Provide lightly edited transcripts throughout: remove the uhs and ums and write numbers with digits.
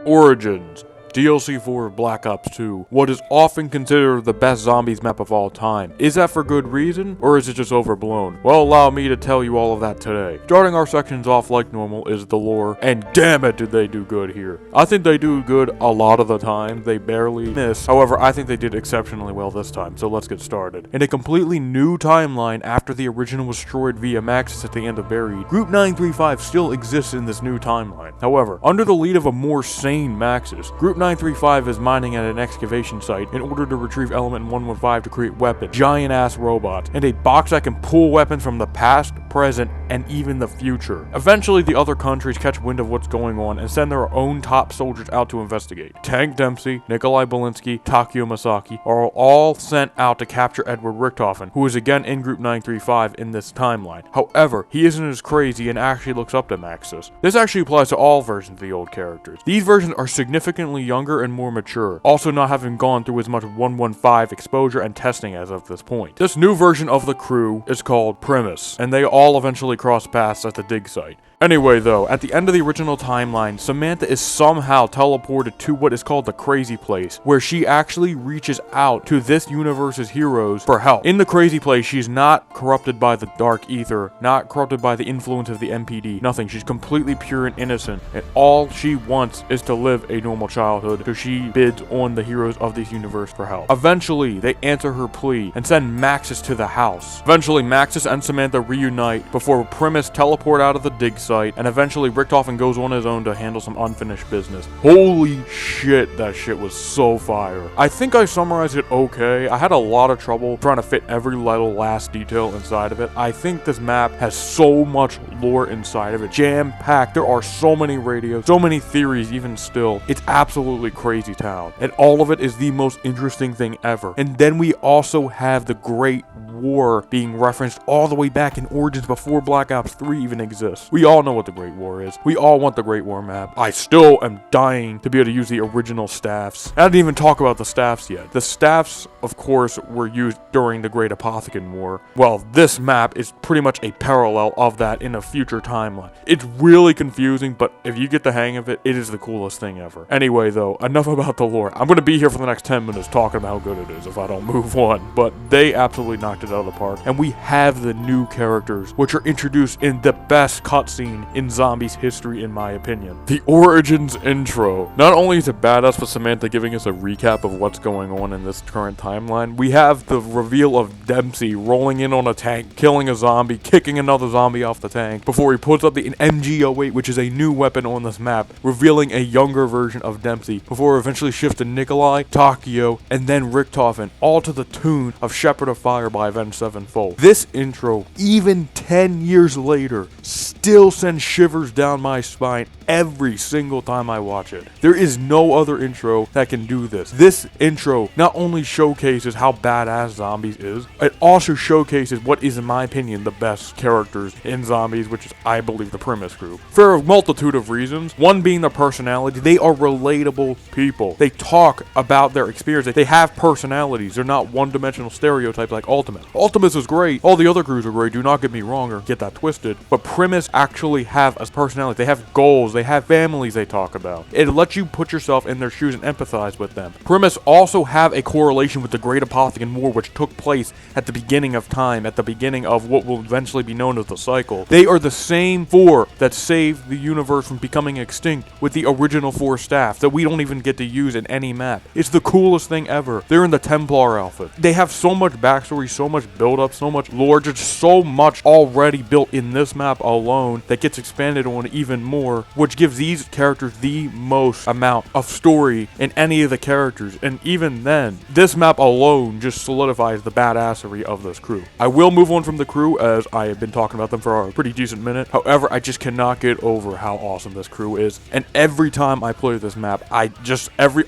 Origins, DLC 4 of Black Ops 2, what is often considered the best zombies map of all time. Is that for good reason, or is it just overblown? Well, allow me to tell you all of that today. Starting our sections off like normal is the lore, and damn it did they do good here. I think they do good a lot of the time, they barely miss. However, I think they did exceptionally well this time, so let's get started. In a completely new timeline after the original was destroyed via Maxis at the end of Buried, Group 935 still exists in this new timeline. However, under the lead of a more sane Maxis, Group 935 is mining at an excavation site in order to retrieve Element 115 to create weapons, giant-ass robots, and a box that can pull weapons from the past, present, and even the future. Eventually, the other countries catch wind of what's going on and send their own top soldiers out to investigate. Tank Dempsey, Nikolai Belinsky, Takeo Masaki are all sent out to capture Edward Richtofen, who is again in Group 935 in this timeline. However, he isn't as crazy and actually looks up to Maxis. This actually applies to all versions of the old characters. These versions are significantly younger and more mature, also not having gone through as much 115 exposure and testing as of this point. This new version of the crew is called Primus, and they all eventually cross paths at the dig site. Anyway though, at the end of the original timeline, Samantha is somehow teleported to what is called the Crazy Place, where she actually reaches out to this universe's heroes for help. In the Crazy Place, she's not corrupted by the dark ether, not corrupted by the influence of the MPD, nothing. She's completely pure and innocent, and all she wants is to live a normal childhood, so she bids on the heroes of this universe for help. Eventually, they answer her plea and send Maxis to the house. Eventually, Maxis and Samantha reunite before Primus teleport out of the dig site, and eventually Richtofen goes on his own to handle some unfinished business. Holy shit, that shit was so fire. I think I summarized it okay. I had a lot of trouble trying to fit every little last detail inside of it. I think this map has so much lore inside of it, jam-packed. There are so many radios, so many theories even still. It's absolutely crazy town, and all of it is the most interesting thing ever. And then we also have the Great War being referenced all the way back in Origins before Black Ops 3 even exists. We all know what the Great War is. We all want the Great War map. I still am dying to be able to use the original staffs. I didn't even talk about the staffs yet. The staffs, of course, were used during the Great Apothicon War. Well, this map is pretty much a parallel of that in a future timeline. It's really confusing, but if you get the hang of it, it is the coolest thing ever. Anyway, though, enough about the lore. I'm going to be here for the next 10 minutes talking about how good it is if I don't move on, but they absolutely knocked it out of the park, and we have the new characters, which are introduced in the best cutscene in zombies history, in my opinion. The Origins intro. Not only is it badass with Samantha giving us a recap of what's going on in this current timeline, we have the reveal of Dempsey rolling in on a tank, killing a zombie, kicking another zombie off the tank, before he puts up the MG08, which is a new weapon on this map, revealing a younger version of Dempsey, before eventually shift to Nikolai, Takeo, and then Richtofen, all to the tune of Shepherd of Fire by Avenged Sevenfold. This intro, even 10 years later, still sends shivers down my spine every single time I watch it. There is no other intro that can do this. This intro not only showcases how badass zombies is, it also showcases what is, in my opinion, the best characters in zombies, which is, I believe, the Primus group. For a multitude of reasons, one being their personality. They are relatable people. They talk about their experience. They have personalities. They're not one-dimensional stereotypes like Ultimate. Ultimus is great. All the other crews are great. Do not get me wrong or get that twisted. But Primus actually have a personality. They have goals. They have families they talk about. It lets you put yourself in their shoes and empathize with them. Primus also have a correlation with the Great Apothicon War, which took place at the beginning of time, at the beginning of what will eventually be known as the Cycle. They are the same four that saved the universe from becoming extinct with the original four staff that we don't even get to use in any map. It's the coolest thing ever. They're in the Templar outfit. They have so much backstory, so much build-up, so much lore, just so much already built in this map alone that gets expanded on even more, which gives these characters the most amount of story in any of the characters. And even then, this map alone just solidifies the badassery of this crew. I will move on from the crew as I have been talking about them for a pretty decent minute. However, I just cannot get over how awesome this crew is. And every time I play this map,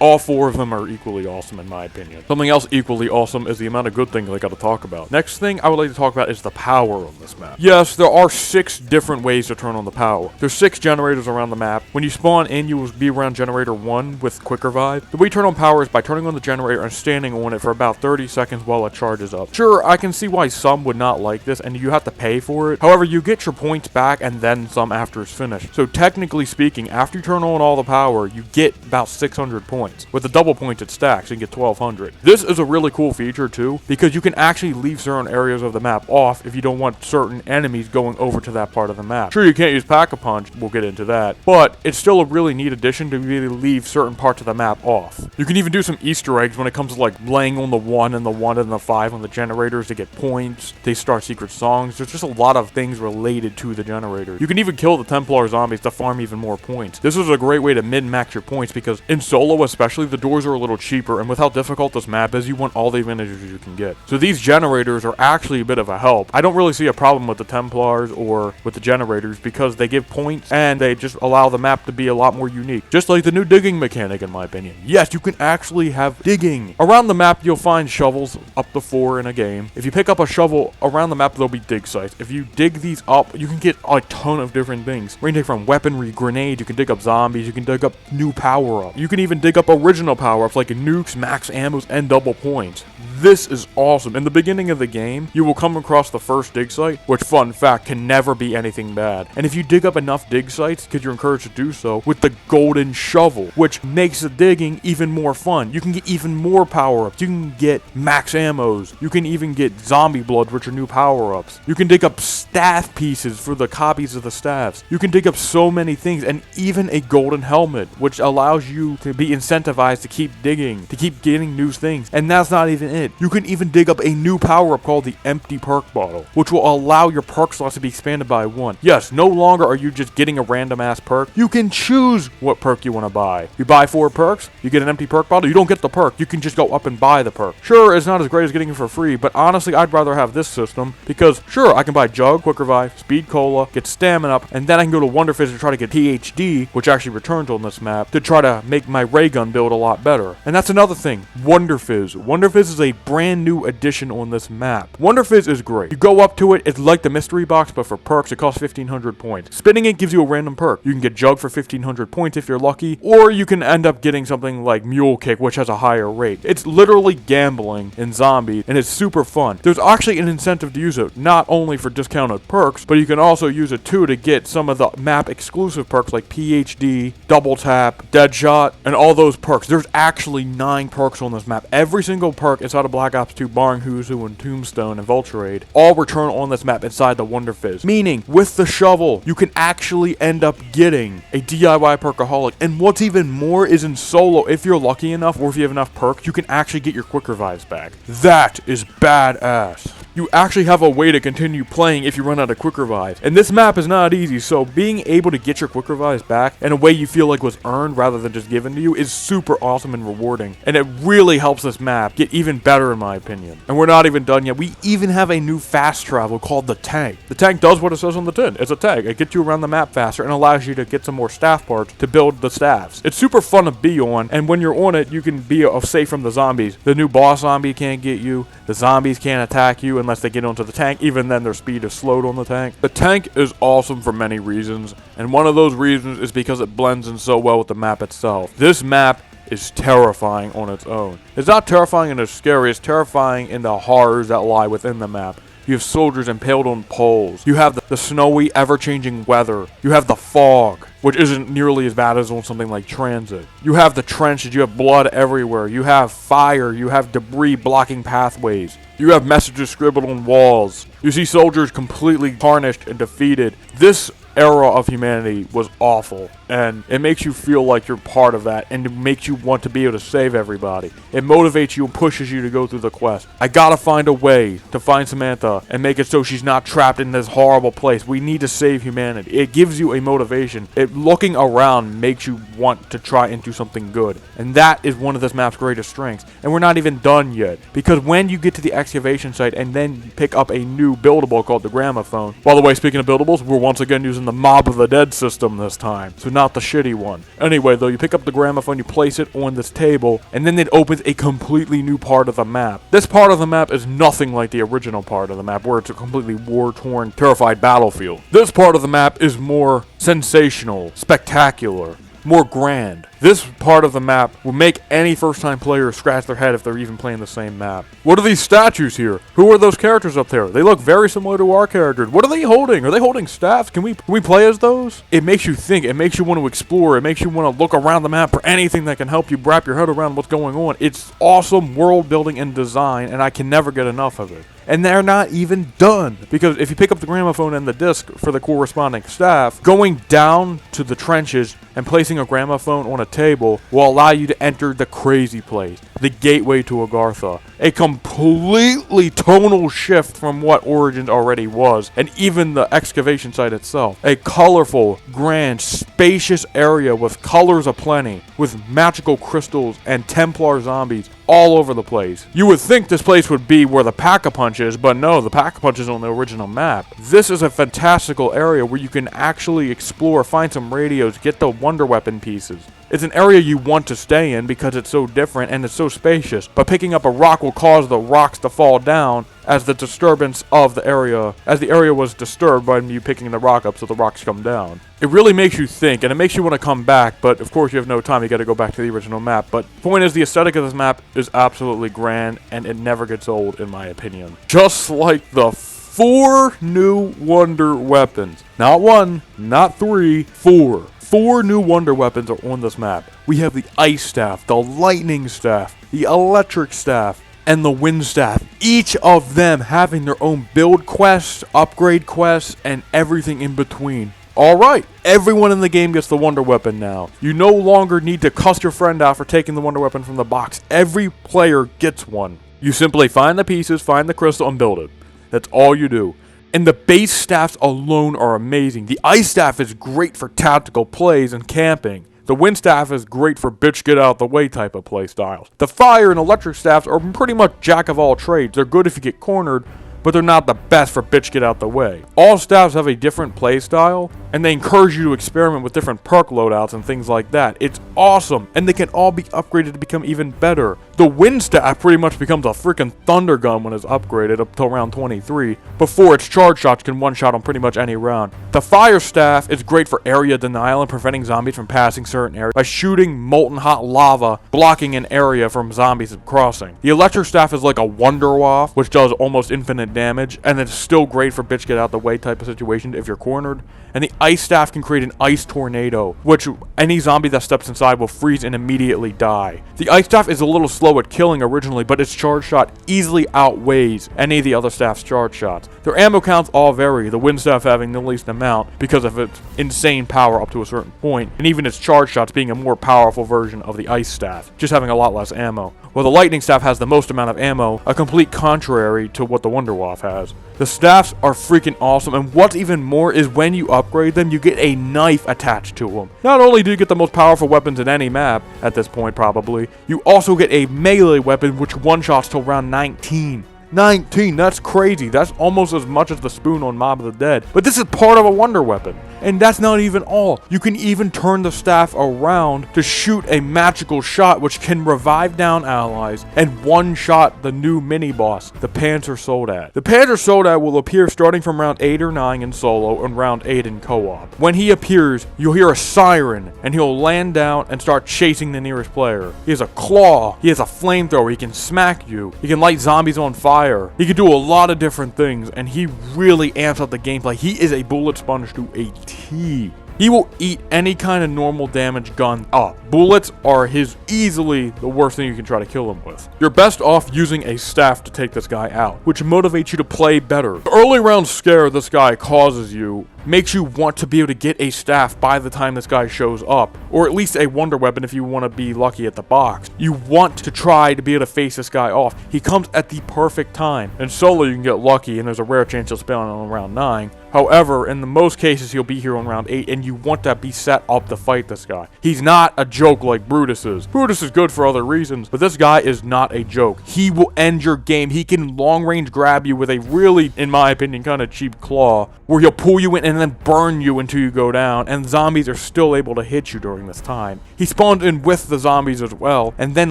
all four of them are equally awesome in my opinion. Something else equally awesome is the amount of good things I got to talk about. Next thing I would like to talk about is the power on this map. Yes, there are 6 different ways to to turn on the power. There's 6 generators around the map. When you spawn in, you will be around generator 1 with quick revive. The way you turn on power is by turning on the generator and standing on it for about 30 seconds while it charges up. Sure, I can see why some would not like this and you have to pay for it. However, you get your points back and then some after it's finished. So technically speaking, after you turn on all the power, you get about 600 points. With the double points it stacks and you get 1200. This is a really cool feature too, because you can actually leave certain areas of the map off if you don't want certain enemies going over to that part of the map. Sure, you can't use Pack-a-Punch, we'll get into that, but it's still a really neat addition to really leave certain parts of the map off. You can even do some Easter eggs when it comes to like laying on the 1 and the 1 and the 5 on the generators to get points. They start secret songs. There's just a lot of things related to the generator. You can even kill the Templar zombies to farm even more points. This is a great way to min-max your points because in solo especially, the doors are a little cheaper, and with how difficult this map is, you want all the advantages you can get. So these generators are actually a bit of a help. I don't really see a problem with the Templars or with the generators because they give points and they just allow the map to be a lot more unique. Just like the new digging mechanic in my opinion. Yes, you can actually have digging. Around the map you'll find shovels up to 4 in a game. If you pick up a shovel around the map there'll be dig sites. If you dig these up you can get a ton of different things. Ranging from weaponry, grenades, you can dig up zombies, you can dig up new power-ups. You can even dig up original power-ups like nukes, max ammos, and double points. This is awesome. In the beginning of the game, you will come across the first dig site, which, fun fact, can never be anything bad. And if you dig up enough dig sites, because you're encouraged to do so, with the golden shovel, which makes the digging even more fun. You can get even more power-ups. You can get max ammos. You can even get zombie blood, which are new power-ups. You can dig up staff pieces for the copies of the staffs. You can dig up so many things, and even a golden helmet, which allows you to be incentivized to keep digging, to keep getting new things. And that's not even it. You can even dig up a new power-up called the Empty Perk Bottle, which will allow your perk slots to be expanded by 1. Yes, no longer are you just getting a random-ass perk. You can choose what perk you want to buy. You buy 4 perks, you get an Empty Perk Bottle, you don't get the perk, you can just go up and buy the perk. Sure, it's not as great as getting it for free, but honestly, I'd rather have this system, because sure, I can buy Jug, Quick Revive, Speed Cola, get Stamina up, and then I can go to Wonder Fizz to try to get PhD, which actually returns on this map, to try to make my ray gun build a lot better. And that's another thing, Wonder Fizz. Wonder Fizz is a brand new addition on this map. Wonder Fizz is great. You go up to it, it's like the mystery box, but for perks, it costs 1500 points. Spinning it gives you a random perk. You can get Jug for 1500 points if you're lucky, or you can end up getting something like Mule Kick, which has a higher rate. It's literally gambling in Zombie, and it's super fun. There's actually an incentive to use it, not only for discounted perks, but you can also use it too to get some of the map exclusive perks like PhD, Double Tap, Deadshot, and all those perks. There's actually 9 perks on this map. Every single perk inside of Black Ops 2, barring Who's Who and Tombstone and Vulture Aid, all return on this map inside the Wonder Fizz. Meaning, with the shovel, you can actually end up getting a DIY Perkaholic. And what's even more is in solo, if you're lucky enough, or if you have enough perks, you can actually get your Quick Revives back. That is badass. You actually have a way to continue playing if you run out of Quick Revives. And this map is not easy, so being able to get your Quick Revives back in a way you feel like was earned rather than just given to you is super awesome and rewarding. And it really helps this map get even better in my opinion. And we're not even done yet. We even have a new fast travel called the Tank. The Tank does what it says on the tin. It's a tank. It gets you around the map faster and allows you to get some more staff parts to build the staffs. It's super fun to be on, and when you're on it, you can be safe from the zombies. The new boss zombie can't get you. The zombies can't attack you unless they get onto the tank. Even then, their speed is slowed on the tank. The tank is awesome for many reasons, and one of those reasons is because it blends in so well with the map itself. This map is terrifying on its own. It's not terrifying and it's scary, it's terrifying in the horrors that lie within the map. You have soldiers impaled on poles. You have the snowy, ever-changing weather. You have the fog, which isn't nearly as bad as on something like Transit. You have the trenches. You have blood everywhere. You have fire. You have debris blocking pathways. You have messages scribbled on walls. You see soldiers completely tarnished and defeated. This era of humanity was awful, and it makes you feel like you're part of that, and it makes you want to be able to save everybody. It motivates you and pushes you to go through the quest. I gotta find a way to find Samantha and make it so she's not trapped in this horrible place. We need to save humanity. It gives you a motivation. Looking around makes you want to try and do something good, and that is one of this map's greatest strengths. And we're not even done yet, because when you get to the excavation site and then pick up a new buildable called the Gramophone. By the way, speaking of buildables, we're once again using using the Mob of the Dead system this time, so not the shitty one. Anyway, though, you pick up the gramophone, you place it on this table, and then it opens a completely new part of the map. This part of the map is nothing like the original part of the map, where it's a completely war-torn, terrified battlefield. This part of the map is more sensational, spectacular, more grand. This part of the map will make any first-time player scratch their head if they're even playing the same map. What are these statues here? Who are those characters up there? They look very similar to our characters. What are they holding? Are they holding staffs? Can we play as those? It makes you think. It makes you want to explore. It makes you want to look around the map for anything that can help you wrap your head around what's going on. It's awesome world building and design, and I can never get enough of it. And they're not even done, because if you pick up the gramophone and the disc for the corresponding staff, going down to the trenches and placing a gramophone on a table will allow you to enter the crazy place, the gateway to Agartha. A completely tonal shift from what Origins already was, and even the excavation site itself. A colorful, grand, spacious area with colors aplenty, with magical crystals and Templar zombies all over the place. You would think this place would be where the Pack-a-Punch is, but no, the Pack-a-Punch is on the original map. This is a fantastical area where you can actually explore, find some radios, get the wonder weapon pieces. It's an area you want to stay in because it's so different and it's so spacious, but picking up a rock will cause the rocks to fall down as the disturbance of the area, as the area was disturbed by you picking the rock up, so the rocks come down. It really makes you think, and it makes you want to come back, but of course you have no time, you gotta go back to the original map. But point is, the aesthetic of this map is absolutely grand, and it never gets old, in my opinion. Just like the 4 new wonder weapons. Not 1, not 3, 4. 4 new wonder weapons are on this map. We have the Ice Staff, the Lightning Staff, the Electric Staff, and the Wind Staff. Each of them having their own build quests, upgrade quests, and everything in between. Alright, everyone in the game gets the wonder weapon now. You no longer need to cuss your friend out for taking the wonder weapon from the box. Every player gets one. You simply find the pieces, find the crystal, and build it. That's all you do. And the base staffs alone are amazing. The Ice Staff is great for tactical plays and camping. The Wind Staff is great for bitch get out the way type of play styles. The Fire and Electric Staffs are pretty much jack of all trades. They're good if you get cornered, but they're not the best for bitch get out the way. All staffs have a different play style, and they encourage you to experiment with different perk loadouts and things like that. It's awesome, and they can all be upgraded to become even better. The Wind Staff pretty much becomes a freaking thunder gun when it's upgraded up till round 23, before its charge shots can one-shot on pretty much any round. The Fire Staff is great for area denial and preventing zombies from passing certain areas by shooting molten hot lava, blocking an area from zombies crossing. The Electric Staff is like a Wonder Waff, which does almost infinite damage, and it's still great for bitch get out the way type of situation if you're cornered. And the Ice Staff can create an ice tornado, which any zombie that steps inside will freeze and immediately die. The Ice Staff is a little slow at killing originally, but its charge shot easily outweighs any of the other staff's charge shots. Their ammo counts all vary, the Wind Staff having the least amount because of its insane power up to a certain point, and even its charge shots being a more powerful version of the Ice Staff, just having a lot less ammo. While the Lightning Staff has the most amount of ammo, a complete contrary to what the Wonder Waff has. The staffs are freaking awesome, and what's even more is when you upgrade them, you get a knife attached to them. Not only do you get the most powerful weapons in any map, at this point probably, you also get a melee weapon which one-shots till round 19. 19, that's crazy. That's almost as much as the spoon on Mob of the Dead. But this is part of a wonder weapon. And that's not even all. You can even turn the staff around to shoot a magical shot which can revive down allies and one-shot the new mini-boss, the Panzer Soldat. The Panzer Soldat will appear starting from round 8 or 9 in solo and round 8 in co-op. When he appears, you'll hear a siren and he'll land down and start chasing the nearest player. He has a claw, he has a flamethrower, he can smack you, he can light zombies on fire. He can do a lot of different things, and he really amps up the gameplay. He is a bullet sponge to a T. He will eat any kind of normal damage gun up. Bullets are easily the worst thing you can try to kill him with. You're best off using a staff to take this guy out, which motivates you to play better. The early round scare this guy causes you makes you want to be able to get a staff by the time this guy shows up, or at least a wonder weapon if you want to be lucky at the box. You want to try to be able to face this guy off. He comes at the perfect time. In solo you can get lucky and there's a rare chance he'll spawn on round 9. However, in the most cases he'll be here on round 8 and you want to be set up to fight this guy. He's not a joke like Brutus is. Brutus is good for other reasons, but this guy is not a joke. He will end your game. He can long range grab you with a really, in my opinion, kind of cheap claw, where he'll pull you in and then burn you until you go down, and zombies are still able to hit you during this time. He spawned in with the zombies as well, and then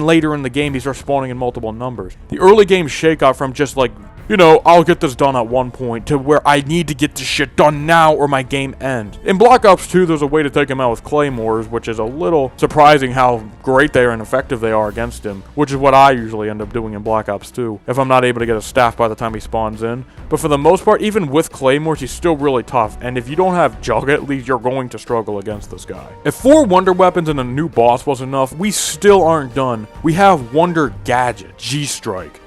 later in the game he starts spawning in multiple numbers. The early game shakeout from just like, you know, I'll get this done at one point, to where I need to get this shit done now or my game ends. In Black Ops 2, there's a way to take him out with claymores, which is a little surprising how great they are and effective they are against him, which is what I usually end up doing in Black Ops 2, if I'm not able to get a staff by the time he spawns in. But for the most part, even with claymores, he's still really tough, and if you don't have Jug at least, you're going to struggle against this guy. If 4 wonder weapons and a new boss was enough, we still aren't done. We have Wonder Gadget, G-Strike,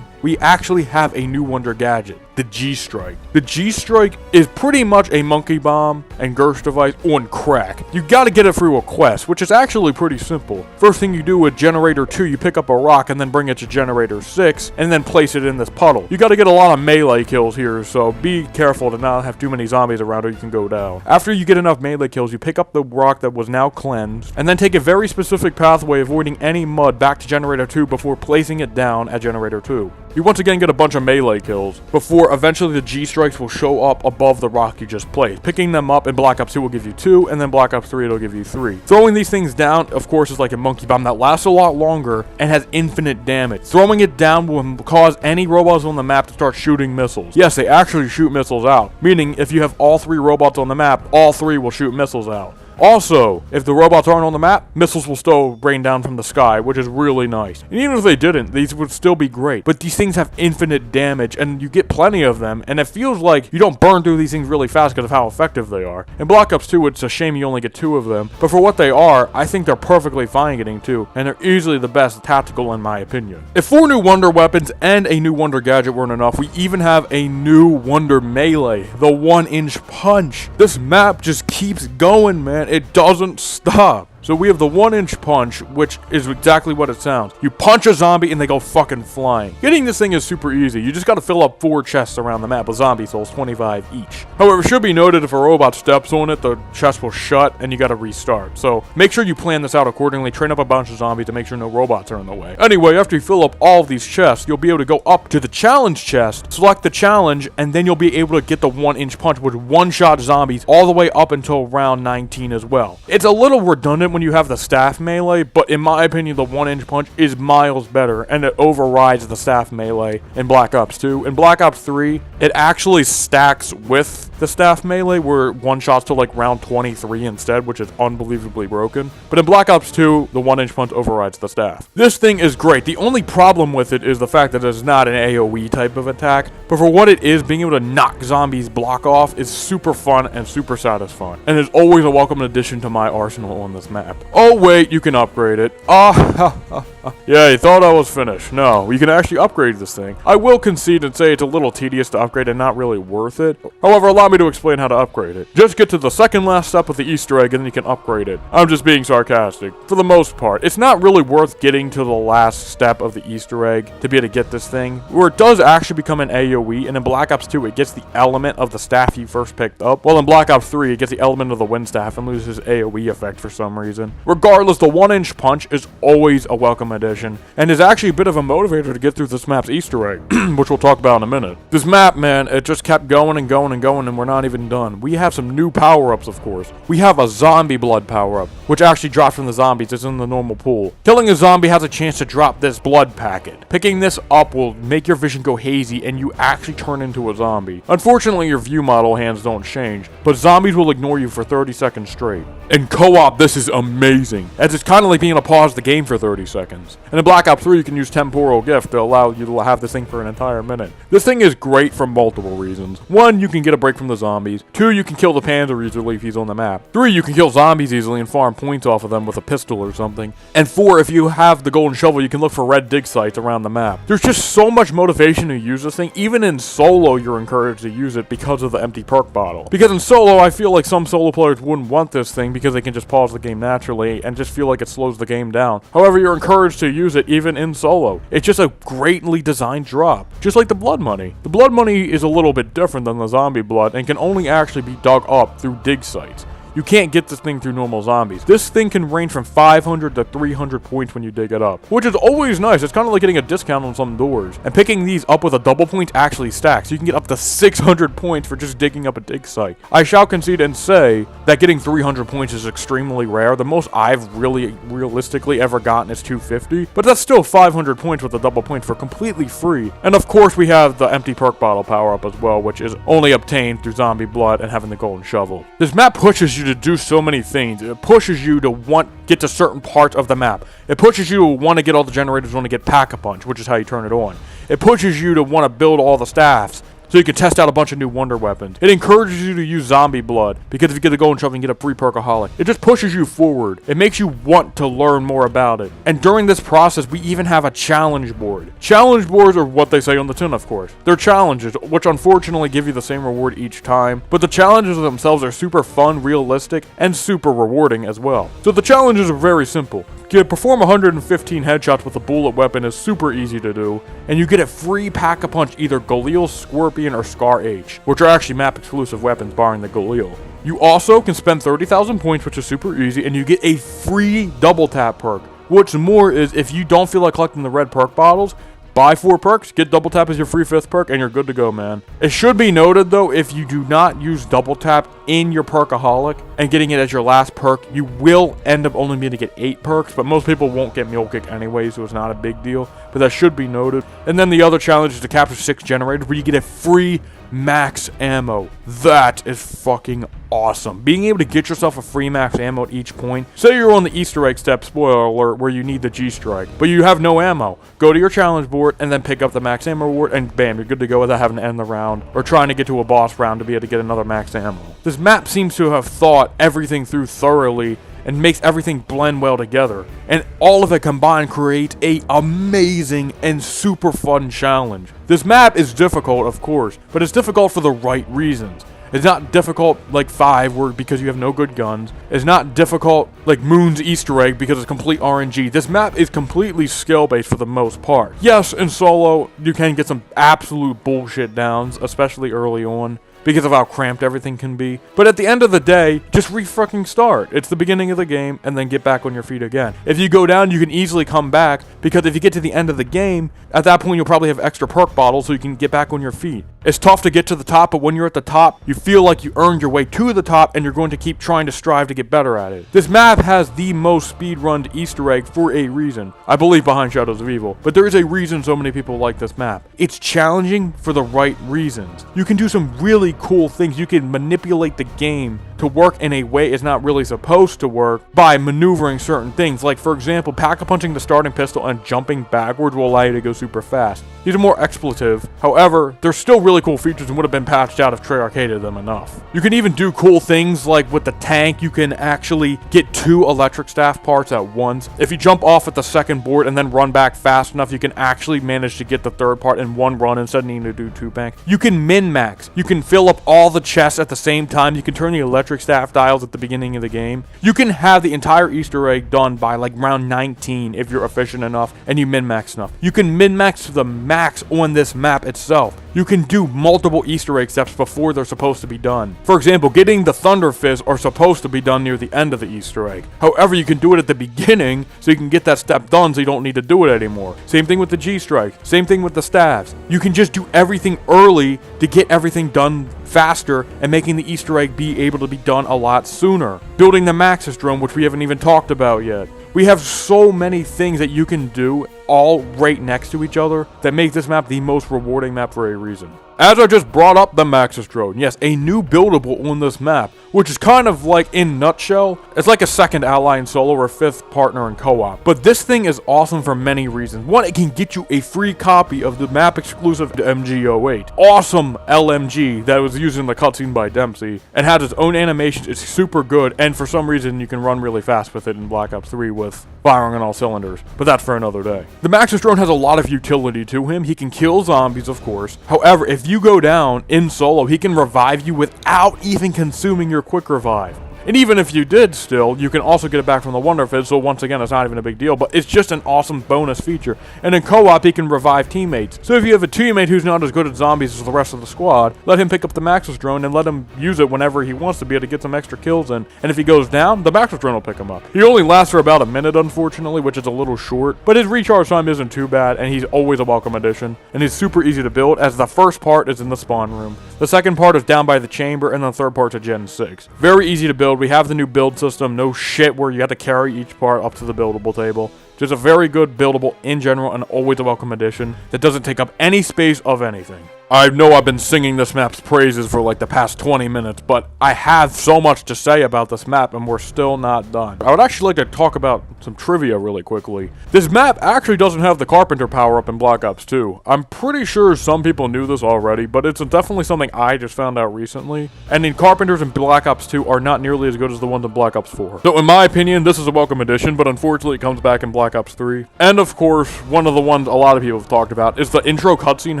we actually have a new Wonder Gadget, the G-Strike. The G-Strike is pretty much a monkey bomb and Gersh device on crack. You gotta get it through a quest, which is actually pretty simple. First thing you do with Generator 2, you pick up a rock and then bring it to Generator 6, and then place it in this puddle. You gotta get a lot of melee kills here, so be careful to not have too many zombies around or you can go down. After you get enough melee kills, you pick up the rock that was now cleansed, and then take a very specific pathway avoiding any mud back to Generator 2 before placing it down at Generator 2. You once again get a bunch of melee kills, before eventually the G-Strikes will show up above the rock you just placed. Picking them up in Black Ops 2 will give you 2, and then Black Ops 3 it'll give you 3. Throwing these things down, of course, is like a monkey bomb that lasts a lot longer and has infinite damage. Throwing it down will cause any robots on the map to start shooting missiles. Yes, they actually shoot missiles out, meaning if you have all 3 robots on the map, all 3 will shoot missiles out. Also, if the robots aren't on the map, missiles will still rain down from the sky, which is really nice. And even if they didn't, these would still be great. But these things have infinite damage, and you get plenty of them, and it feels like you don't burn through these things really fast because of how effective they are. In Black Ops 2, it's a shame you only get 2 of them, but for what they are, I think they're perfectly fine getting 2, and they're easily the best tactical in my opinion. If 4 new Wonder Weapons and a new Wonder Gadget weren't enough, we even have a new Wonder Melee, the 1-inch punch. This map just keeps going, man. It doesn't stop. So we have the 1-inch punch, which is exactly what it sounds. You punch a zombie and they go fucking flying. Getting this thing is super easy. You just gotta fill up 4 chests around the map with zombie souls, 25 each. However, it should be noted if a robot steps on it, the chest will shut and you gotta restart. So make sure you plan this out accordingly. Train up a bunch of zombies to make sure no robots are in the way. Anyway, after you fill up all of these chests, you'll be able to go up to the challenge chest, select the challenge, and then you'll be able to get the 1-inch punch, which one-shot zombies all the way up until round 19 as well. It's a little redundant when you have the staff melee, but in my opinion the 1-inch punch is miles better and it overrides the staff melee in Black Ops 2. In Black Ops 3, it actually stacks with the staff melee where one shots to like round 23 instead, which is unbelievably broken. But in Black Ops 2, the 1-inch punch overrides the staff. This thing is great. The only problem with it is the fact that it's not an AoE type of attack, but for what it is, being able to knock zombies block off is super fun and super satisfying, and is always a welcome addition to my arsenal on this map. Oh wait, you can upgrade it. Yeah, you thought I was finished. No, you can actually upgrade this thing. I will concede and say it's a little tedious to upgrade and not really worth it. However, allow me to explain how to upgrade it. Just get to the second last step with the Easter egg and then you can upgrade it. I'm just being sarcastic. For the most part, it's not really worth getting to the last step of the Easter egg to be able to get this thing, where it does actually become an AoE, and in Black Ops 2 it gets the element of the staff you first picked up, while in Black Ops 3 it gets the element of the wind staff and loses AoE effect for some reason. Regardless, the 1-inch punch is always a welcome addition, and is actually a bit of a motivator to get through this map's Easter egg, which we'll talk about in a minute. This map, man, it just kept going and going and going, and we're not even done. We have some new power-ups, of course. We have a zombie blood power-up, which actually drops from the zombies. It's in the normal pool. Killing a zombie has a chance to drop this blood packet. Picking this up will make your vision go hazy, and you actually turn into a zombie. Unfortunately, your view model hands don't change, but zombies will ignore you for 30 seconds straight. In co-op, this is amazing, as it's kind of like being able to pause the game for 30 seconds. And in Black Ops 3, you can use Temporal Gift to allow you to have this thing for an entire minute. This thing is great for multiple reasons. 1, you can get a break from the zombies. 2, you can kill the Panzer easily if he's on the map. 3, you can kill zombies easily and farm points off of them with a pistol or something. And 4, if you have the golden shovel, you can look for red dig sites around the map. There's just so much motivation to use this thing. Even in solo, you're encouraged to use it because of the empty perk bottle. Because in solo, I feel like some solo players wouldn't want this thing because they can just pause the game naturally and just feel like it slows the game down. However, you're encouraged to use it even in solo. It's just a greatly designed drop. Just like the blood money. The blood money is a little bit different than the zombie blood and can only actually be dug up through dig sites. You can't get this thing through normal zombies. This thing can range from 500 to 300 points when you dig it up, which is always nice. It's kind of like getting a discount on some doors. And picking these up with a double point actually stacks. You can get up to 600 points for just digging up a dig site. I shall concede and say that getting 300 points is extremely rare. The most I've really realistically ever gotten is 250, but that's still 500 points with a double point for completely free. And of course we have the empty perk bottle power up as well, which is only obtained through zombie blood and having the golden shovel. This map pushes you to do so many things. It pushes you to get to certain parts of the map. It pushes you to want to get all the generators, want to get Pack-a-Punch, which is how you turn it on. It pushes you to want to build all the staffs, so you can test out a bunch of new wonder weapons. It encourages you to use zombie blood, because if you get a golden shovel, you can get a free perkaholic. It just pushes you forward. It makes you want to learn more about it. And during this process, we even have a challenge board. Challenge boards are what they say on the tin, of course. They're challenges, which unfortunately give you the same reward each time, but the challenges themselves are super fun, realistic, and super rewarding as well. So the challenges are very simple. You perform 115 headshots with a bullet weapon is super easy to do, and you get a free Pack-a-Punch either Galil, Scorpion, or Scar H, which are actually map exclusive weapons barring the Galil. You also can spend 30,000 points, which is super easy, and you get a free double tap perk. What's more is if you don't feel like collecting the red perk bottles, buy 4 perks, get double tap as your free 5th perk, and you're good to go, man. It should be noted though, if you do not use double tap in your perkaholic and getting it as your last perk, you will end up only being able to get 8 perks, but most people won't get Mule Kick anyway, so it's not a big deal, but that should be noted. And then the other challenge is to capture 6 generators where you get a free max ammo. That is fucking awesome. Being able to get yourself a free max ammo at each point. Say you're on the Easter egg step, spoiler alert, where you need the G-Strike, but you have no ammo. Go to your challenge board and then pick up the max ammo reward, and bam, you're good to go without having to end the round or trying to get to a boss round to be able to get another max ammo. This map seems to have thought everything through thoroughly and makes everything blend well together, and all of it combined creates a amazing and super fun challenge. This map is difficult, of course, but it's difficult for the right reasons. It's not difficult like 5 where because you have no good guns. It's not difficult like Moon's Easter egg because it's complete RNG. This map is completely skill based for the most part. Yes, in solo you can get some absolute bullshit downs, especially early on, because of how cramped everything can be. But at the end of the day, just re-fucking start. It's the beginning of the game, and then get back on your feet again. If you go down, you can easily come back, because if you get to the end of the game, at that point you'll probably have extra perk bottles so you can get back on your feet. It's tough to get to the top, but when you're at the top, you feel like you earned your way to the top, and you're going to keep trying to strive to get better at it. This map has the most speedrunned Easter egg for a reason. I believe behind Shadows of Evil, but there is a reason so many people like this map. It's challenging for the right reasons. You can do some really cool things. You can manipulate the game to work in a way it's not really supposed to work by maneuvering certain things. Like, for example, Pack-a-Punching the starting pistol and jumping backwards will allow you to go super fast. These are more expletive. However, they're still really cool features and would have been patched out if Treyarch hated them enough. You can even do cool things like with the tank, you can actually get 2 electric staff parts at once. If you jump off at the second board and then run back fast enough, you can actually manage to get the third part in one run instead of needing to do 2 banks. You can min-max. You can fill up all the chests at the same time. You can turn the electric staff dials at the beginning of the game. You can have the entire Easter egg done by like round 19 if you're efficient enough and you min-max enough. You can min-max to the max on this map itself. You can do multiple Easter egg steps before they're supposed to be done. For example, getting the Thunder Fizz are supposed to be done near the end of the Easter egg. However, you can do it at the beginning so you can get that step done so you don't need to do it anymore. Same thing with the G-Strike. Same thing with the staves. You can just do everything early to get everything done faster and making the Easter egg be able to be done a lot sooner. Building the Maxis drone, which we haven't even talked about yet. We have so many things that you can do all right next to each other that make this map the most rewarding map for a reason. As I just brought up the Maxis drone, yes, a new buildable on this map, which is kind of like, in nutshell, it's like a second ally in solo or 5th partner in co-op. But this thing is awesome for many reasons. One, it can get you a free copy of the map exclusive MG08. Awesome LMG that was used in the cutscene by Dempsey and has its own animations. It's super good, and for some reason you can run really fast with it in Black Ops 3 with firing on all cylinders, but that's for another day. The Maxis drone has a lot of utility to him. He can kill zombies, of course. However, if you go down in solo, he can revive you without even consuming your quick revive. And even if you did still, you can also get it back from the Wonder Fizz, so once again, it's not even a big deal, but it's just an awesome bonus feature. And in co-op, he can revive teammates. So if you have a teammate who's not as good at zombies as the rest of the squad, let him pick up the Maxis drone and let him use it whenever he wants to be able to get some extra kills in. And if he goes down, the Maxis drone will pick him up. He only lasts for about a minute, unfortunately, which is a little short, but his recharge time isn't too bad, and he's always a welcome addition. And he's super easy to build, as the first part is in the spawn room. The second part is down by the chamber, and the third part's a Gen 6. Very easy to build. We have the new build system, no shit where you have to carry each part up to the buildable table. Just a very good buildable in general and always a welcome addition that doesn't take up any space of anything. I know I've been singing this map's praises for like the past 20 minutes, but I have so much to say about this map and we're still not done. I would actually like to talk about some trivia really quickly. This map actually doesn't have the Carpenter power-up in Black Ops 2. I'm pretty sure some people knew this already, but it's definitely something I just found out recently. And the Carpenters in Black Ops 2 are not nearly as good as the ones in Black Ops 4. So in my opinion, this is a welcome addition, but unfortunately it comes back in Black Ops 3. And of course, one of the ones a lot of people have talked about is the intro cutscene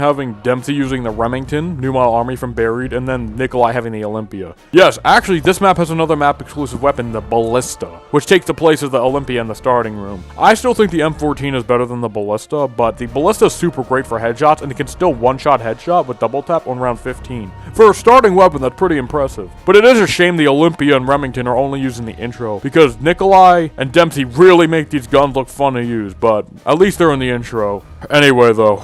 having Dempsey using the Remington, new model army from Buried, and then Nikolai having the Olympia. Yes, actually, this map has another map-exclusive weapon, the Ballista, which takes the place of the Olympia in the starting room. I still think the M14 is better than the Ballista, but the Ballista is super great for headshots, and it can still one-shot headshot with double tap on round 15. For a starting weapon, that's pretty impressive. But it is a shame the Olympia and Remington are only used in the intro, because Nikolai and Dempsey really make these guns look fun to use, but at least they're in the intro. Anyway, though,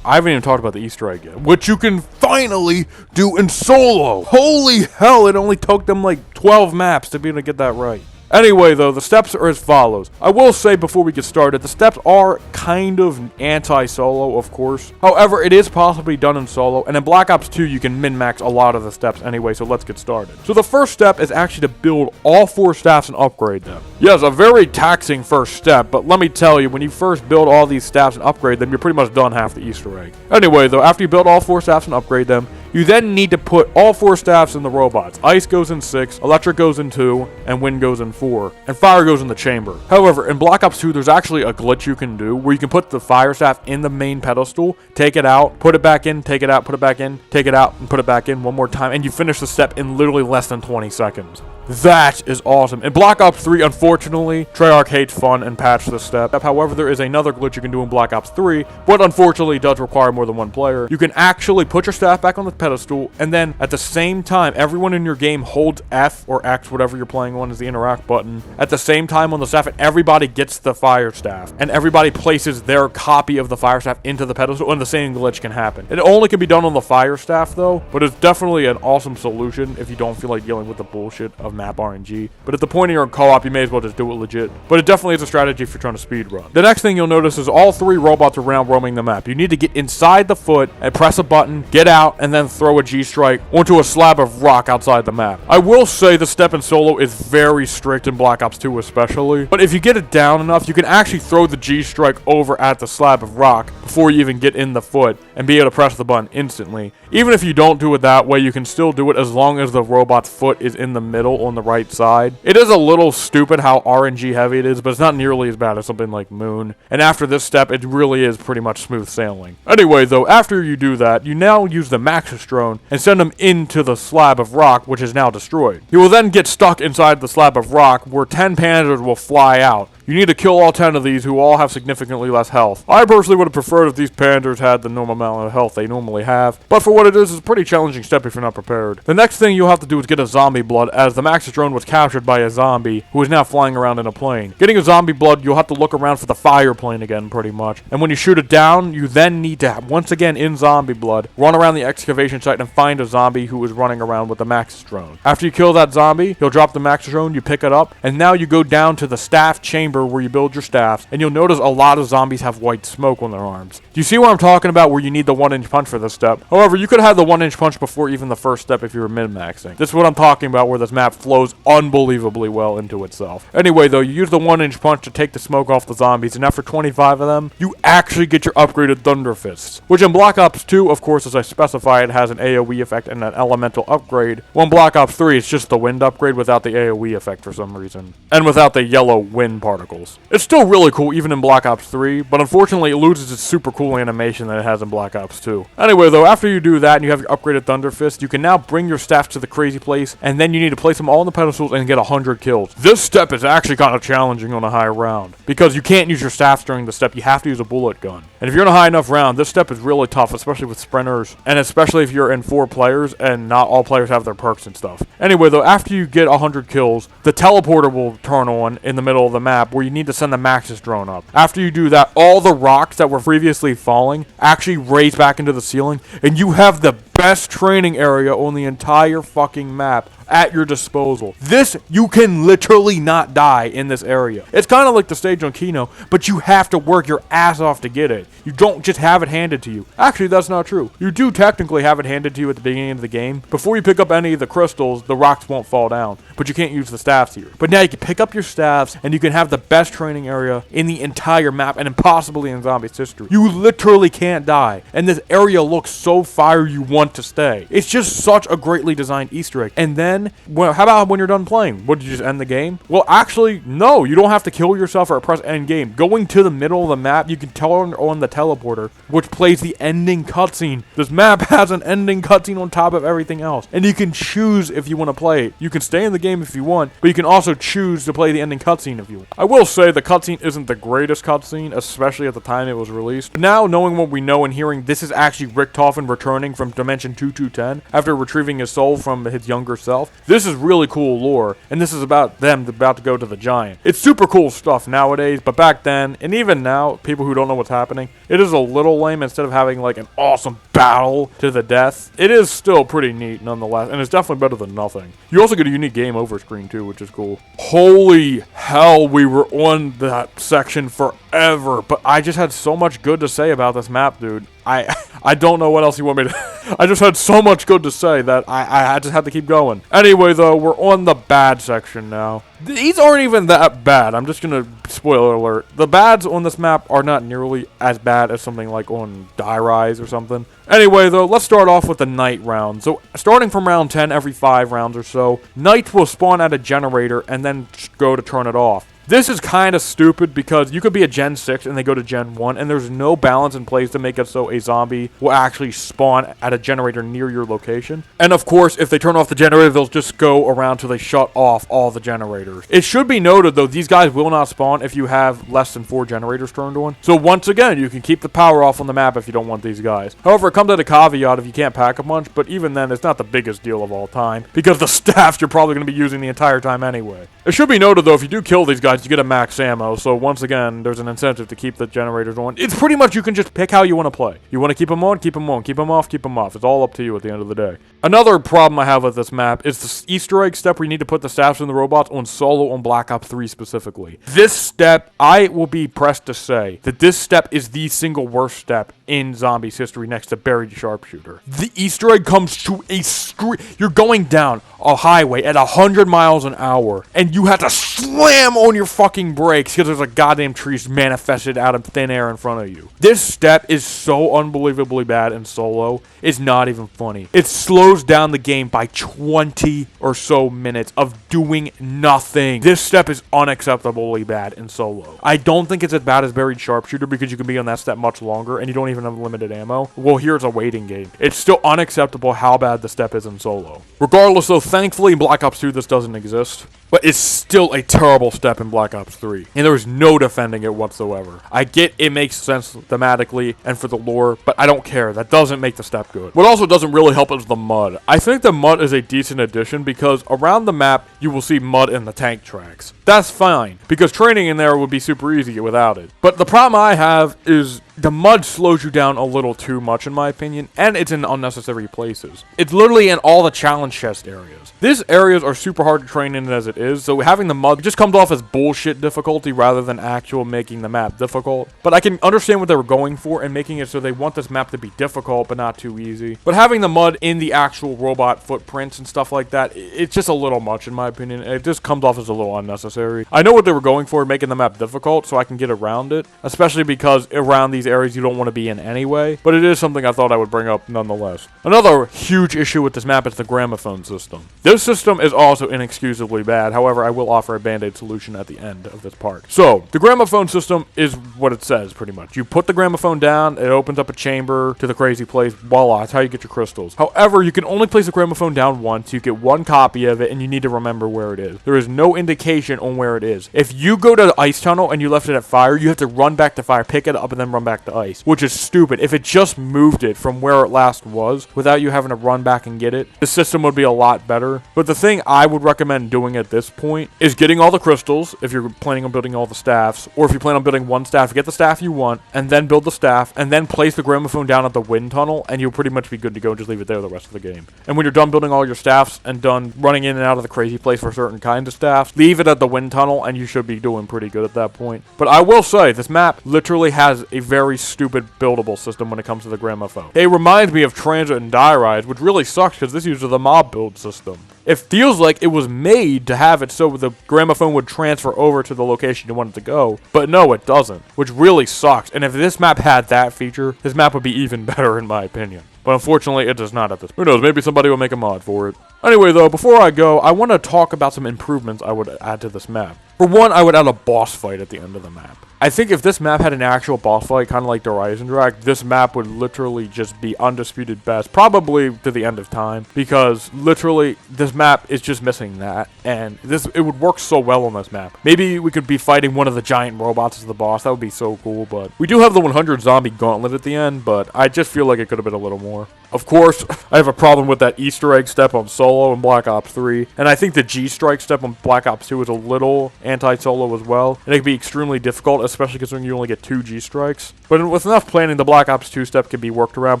I haven't even talked about the Easter egg yet, which you can finally do in solo. Holy hell, it only took them like 12 maps to be able to get that right. Anyway, though, the steps are as follows. I will say before we get started, the steps are kind of anti-solo, of course. However, it is possibly done in solo, and in Black Ops 2, you can min-max a lot of the steps anyway, so let's get started. So the first step is actually to build all 4 staffs and upgrade them. Yes, a very taxing first step, but let me tell you, when you first build all these staffs and upgrade them, you're pretty much done half the Easter egg. Anyway, though, after you build all 4 staffs and upgrade them, you then need to put all 4 staffs in the robots. Ice goes in 6, electric goes in 2, and wind goes in 4, and fire goes in the chamber. However, in Black Ops 2, there's actually a glitch you can do where you can put the fire staff in the main pedestal, take it out, put it back in, take it out, put it back in, take it out, and put it back in one more time, and you finish the step in literally less than 20 seconds. That is awesome. In Black Ops 3, unfortunately, Treyarch hates fun and patched this step. However, there is another glitch you can do in Black Ops 3, but unfortunately does require more than one player. You can actually put your staff back on the pedestal, and then at the same time, everyone in your game holds F or X, whatever you're playing on is the interact button, at the same time on the staff, and everybody gets the fire staff. And everybody places their copy of the fire staff into the pedestal, and the same glitch can happen. It only can be done on the fire staff, though, but it's definitely an awesome solution if you don't feel like dealing with the bullshit of map RNG. But at the point you're in co-op, you may as well just do it legit. But it definitely is a strategy if you're trying to speedrun. The next thing you'll notice is all 3 robots are round roaming the map. You need to get inside the foot and press a button, get out, and then throw a G-strike onto a slab of rock outside the map. I will say the step in solo is very strict in Black Ops 2 especially, but if you get it down enough, you can actually throw the G-strike over at the slab of rock before you even get in the foot and be able to press the button instantly. Even if you don't do it that way, you can still do it as long as the robot's foot is in the middle on the right side. It is a little stupid how RNG heavy it is, but it's not nearly as bad as something like Moon. And after this step, it really is pretty much smooth sailing. Anyway, though, after you do that, you now use the Maxis drone and send them into the slab of rock, which is now destroyed. You will then get stuck inside the slab of rock, where 10 Panzers will fly out. You need to kill all 10 of these, who all have significantly less health. I personally would have preferred if these Panzers had the normal amount of health they normally have, but for what it is, it's a pretty challenging step if you're not prepared. The next thing you'll have to do is get a zombie blood, as the Maxis drone was captured by a zombie, who is now flying around in a plane. Getting a zombie blood, you'll have to look around for the fire plane again, pretty much. And when you shoot it down, you then need to, once again in zombie blood, run around the excavation site and find a zombie who is running around with the Maxis drone. After you kill that zombie, you'll drop the Maxis drone, you pick it up, and now you go down to the staff chamber where you build your staffs, and you'll notice a lot of zombies have white smoke on their arms. Do you see what I'm talking about, where you need the 1-inch punch for this step? However, you could have the 1-inch punch before even the first step if you were min-maxing. This is what I'm talking about, where this map flows unbelievably well into itself. Anyway, though, you use the 1-inch punch to take the smoke off the zombies, and after 25 of them, you actually get your upgraded Thunder Fists, which in Black Ops 2, of course, as I specified, has an AoE effect and an elemental upgrade. While in Black Ops 3, it's just the wind upgrade without the AoE effect for some reason, and without the yellow wind particle. particles. It's still really cool even in Black Ops 3, but unfortunately it loses its super cool animation that it has in Black Ops 2. Anyway though, after you do that and you have your upgraded Thunder Fist, you can now bring your staff to the crazy place, and then you need to place them all on the pedestals and get 100 kills. This step is actually kind of challenging on a high round, because you can't use your staffs during the step, you have to use a bullet gun. And if you're in a high enough round, this step is really tough, especially with sprinters, and especially if you're in 4 players and not all players have their perks and stuff. Anyway though, after you get 100 kills, the teleporter will turn on in the middle of the map where you need to send the Maxis drone up. After you do that, all the rocks that were previously falling actually raise back into the ceiling, and you have the best training area on the entire fucking map at your disposal. This, you can literally not die in this area. It's kind of like the stage on Kino, but you have to work your ass off to get it. You don't just have it handed to you. Actually, that's not true. You do technically have it handed to you at the beginning of the game. Before you pick up any of the crystals, the rocks won't fall down, but you can't use the staffs here. But now you can pick up your staffs, and you can have the best training area in the entire map, and possibly in Zombies history. You literally can't die, and this area looks so fire you want to stay. It's just such a greatly designed Easter egg. And then, well, how about when you're done playing? What, did you just end the game? Well, actually, no. You don't have to kill yourself or press end game. Going to the middle of the map, you can turn on the teleporter, which plays the ending cutscene. This map has an ending cutscene on top of everything else, and you can choose if you want to play it. You can stay in the game if you want, but you can also choose to play the ending cutscene if you want. I will say the cutscene isn't the greatest cutscene, especially at the time it was released. But now, knowing what we know and hearing this is actually Richtofen returning from Dimension 2210 after retrieving his soul from his younger self, this is really cool lore, and this is about them about to go to the Giant. It's super cool stuff nowadays, but back then, and even now, people who don't know what's happening, it is a little lame. Instead of having like an awesome battle to the death, it is still pretty neat nonetheless, and it's definitely better than nothing. You also get a unique game over screen too, which is cool. Holy hell, we were on that section forever, but I just had so much good to say about this map, dude. I don't know what else you want me to... I just had so much good to say that I just had to keep going. Anyway, though, we're on the bad section now. These aren't even that bad. I'm just gonna... Spoiler alert. The bads on this map are not nearly as bad as something like on Die Rise or something. Anyway, though, let's start off with the night round. So, starting from round 10 every 5 rounds or so, Knights will spawn at a generator and then go to turn it off. This is kind of stupid because you could be a Gen 6 and they go to Gen 1, and there's no balance in place to make it so a zombie will actually spawn at a generator near your location. And of course, if they turn off the generator, they'll just go around till they shut off all the generators. It should be noted, though, these guys will not spawn if you have less than 4 generators turned on. So once again, you can keep the power off on the map if you don't want these guys. However, it comes at a caveat if you can't pack a bunch, but even then, it's not the biggest deal of all time, because the staffs you're probably going to be using the entire time anyway. It should be noted, though, if you do kill these guys, you get a max ammo, so once again, there's an incentive to keep the generators on. It's pretty much you can just pick how you want to play. You want to keep them on, keep them on. Keep them off, keep them off. It's all up to you at the end of the day. Another problem I have with this map is the Easter egg step where you need to put the staffs in the robots on solo on Black Ops 3 specifically. This step, I will be pressed to say that this step is the single worst step in Zombies history next to Buried Sharpshooter. The Easter egg comes to a street. You're going down a highway at 100 miles an hour, and you have to slam on your fucking brakes because there's a goddamn tree manifested out of thin air in front of you. This step is so unbelievably bad in solo, it's not even funny. It slows down the game by 20 or so minutes of doing nothing. This step is unacceptably bad in solo. I don't think it's as bad as Buried Sharpshooter because you can be on that step much longer and you don't even have limited ammo. Well, here's a waiting game. It's still unacceptable how bad the step is in solo. Regardless, though, thankfully in Black Ops 2 this doesn't exist. But it's still a terrible step in Black Ops 3. And there is no defending it whatsoever. I get it makes sense thematically and for the lore, but I don't care. That doesn't make the step good. What also doesn't really help is the mud. I think the mud is a decent addition because around the map, you will see mud in the tank tracks. That's fine, because training in there would be super easy without it. But the problem I have is the mud slows you down a little too much in my opinion, and it's in unnecessary places. It's literally in all the challenge chest areas. These areas are super hard to train in as it is, so having the mud just comes off as bullshit difficulty rather than actual making the map difficult. But I can understand what they were going for and making it so they want this map to be difficult but not too easy. But having the mud in the actual robot footprints and stuff like that, it's just a little much in my opinion. It just comes off as a little unnecessary. I know what they were going for, making the map difficult so I can get around it, especially because around these areas you don't want to be in anyway, but it is something I thought I would bring up nonetheless. Another huge issue with this map is the gramophone system. This system is also inexcusably bad, however, I will offer a band-aid solution at the end of this part. So, the gramophone system is what it says, pretty much. You put the gramophone down, it opens up a chamber to the crazy place, voila, that's how you get your crystals. However, you can only place the gramophone down once, you get one copy of it, and you need to remember where it is. There is no indication on where it is. If you go to the ice tunnel and you left it at fire, you have to run back to fire, pick it up, and then run back to ice, which is stupid. If it just moved it from where it last was, without you having to run back and get it, the system would be a lot better. But the thing I would recommend doing at this point is getting all the crystals, if you're planning on building all the staffs, or if you plan on building one staff, get the staff you want, and then build the staff, and then place the gramophone down at the wind tunnel, and you'll pretty much be good to go and just leave it there the rest of the game. And when you're done building all your staffs and done running in and out of the crazy place for certain kinds of staffs, leave it at the wind tunnel, and you should be doing pretty good at that point. But I will say, this map literally has a very stupid buildable system when it comes to the gramophone. It reminds me of Transit and Die Rise, which really sucks because this uses the mob build system. It feels like it was made to have it so the gramophone would transfer over to the location you want it to go, but no, it doesn't, which really sucks. And if this map had that feature, this map would be even better in my opinion. But unfortunately, it does not at this. Who knows, maybe somebody will make a mod for it. Anyway though, before I go, I want to talk about some improvements I would add to this map. For one, I would add a boss fight at the end of the map. I think if this map had an actual boss fight, kind of like Horizon Drag, this map would literally just be undisputed best, probably to the end of time, because literally this map is just missing that, and it would work so well on this map. Maybe we could be fighting one of the giant robots as the boss, that would be so cool, but we do have the 100 zombie gauntlet at the end, but I just feel like it could have been a little more. Of course, I have a problem with that Easter egg step on Solo and Black Ops 3, and I think the G-Strike step on Black Ops 2 is a little anti-Solo as well, and it can be extremely difficult, especially considering you only get 2 G-Strikes. But with enough planning, the Black Ops 2 step can be worked around,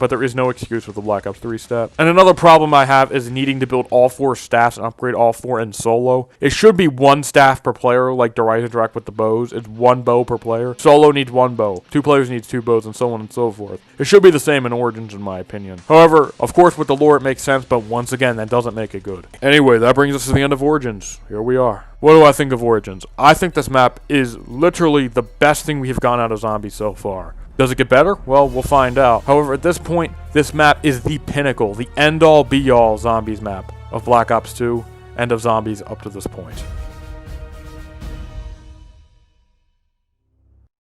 but there is no excuse with the Black Ops 3 step. And another problem I have is needing to build all 4 staffs and upgrade all 4 in Solo. It should be 1 staff per player, like Horizon Drag with the bows. It's 1 bow per player. Solo needs 1 bow. 2 players needs 2 bows, and so on and so forth. It should be the same in Origins, in my opinion. However, of course, with the lore, it makes sense, but once again, that doesn't make it good. Anyway, that brings us to the end of Origins. Here we are. What do I think of Origins? I think this map is literally the best thing we have gotten out of Zombies so far. Does it get better? Well, we'll find out. However, at this point, this map is the pinnacle, the end-all, be-all Zombies map of Black Ops 2 and of Zombies up to this point.